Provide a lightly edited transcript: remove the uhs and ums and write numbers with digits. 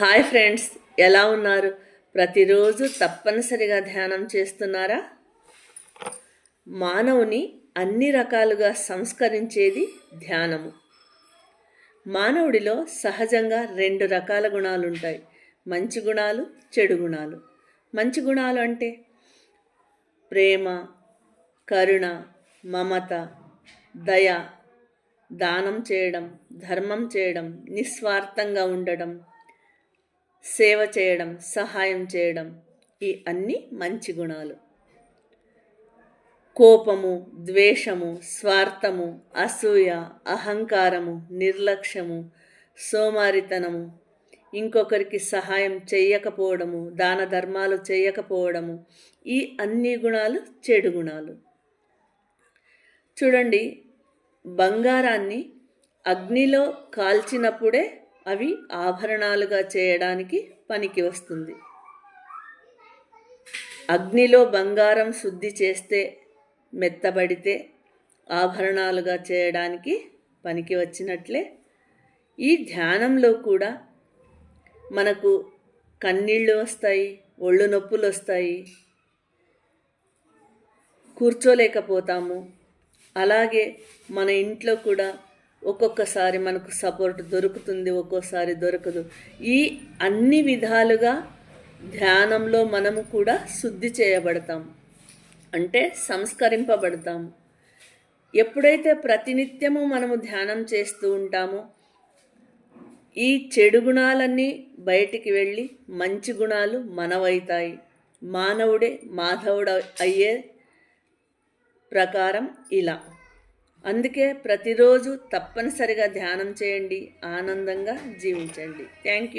Hi friends, ఎలా ఉన్నారు? ప్రతిరోజు తప్పనిసరిగా ధ్యానం చేస్తున్నారా? మానవుని అన్ని రకాలుగా సంస్కరించేది ధ్యానము. మానవుడిలో సహజంగా 2 రకాల గుణాలు ఉంటాయి: మంచి గుణాలు, చెడు గుణాలు. మంచి గుణాలు అంటే ప్రేమ, కరుణ, మమత, దయ, దానం చేయడం, ధర్మం చేయడం, నిస్వార్థంగా ఉండడం, సేవ చేయడం, సహాయం చేయడం, ఈ అన్ని మంచి గుణాలు. కోపము, ద్వేషము, స్వార్థము, అసూయ, అహంకారము, నిర్లక్ష్యము, సోమారితనము, ఇంకొకరికి సహాయం చేయకపోవడము, దాన ధర్మాలు చేయకపోవడము, ఈ అన్ని గుణాలు చెడు గుణాలు. చూడండి, బంగారాన్ని అగ్నిలో కాల్చినప్పుడే అవి ఆభరణాలుగా చేయడానికి పనికి వస్తుంది. అగ్నిలో బంగారం శుద్ధి చేస్తే, మెత్తబడితే ఆభరణాలుగా చేయడానికి పనికి వచ్చినట్లే ఈ ధ్యానంలో కూడా మనకు కన్నీళ్ళు వస్తాయి, ఒళ్ళు నొప్పులు వస్తాయి, కూర్చోలేకపోతాము. అలాగే మన ఇంట్లో కూడా ఒక్కొక్కసారి మనకు సపోర్ట్ దొరుకుతుంది, ఒక్కోసారి దొరకదు. ఈ అన్ని విధాలుగా ధ్యానంలో మనము కూడా శుద్ధి చేయబడతాం, అంటే సంస్కరింపబడతాము. ఎప్పుడైతే ప్రతినిత్యము మనము ధ్యానం చేస్తూ ఉంటామో ఈ చెడు గుణాలన్నీ బయటికి వెళ్ళి మంచి గుణాలు మనవైతాయి. మానవుడే మాధవుడు అయ్యే ప్రకారం ఇలా. అందుకే ప్రతిరోజు తప్పనిసరిగా ధ్యానం చేయండి, ఆనందంగా జీవించండి. Thank you.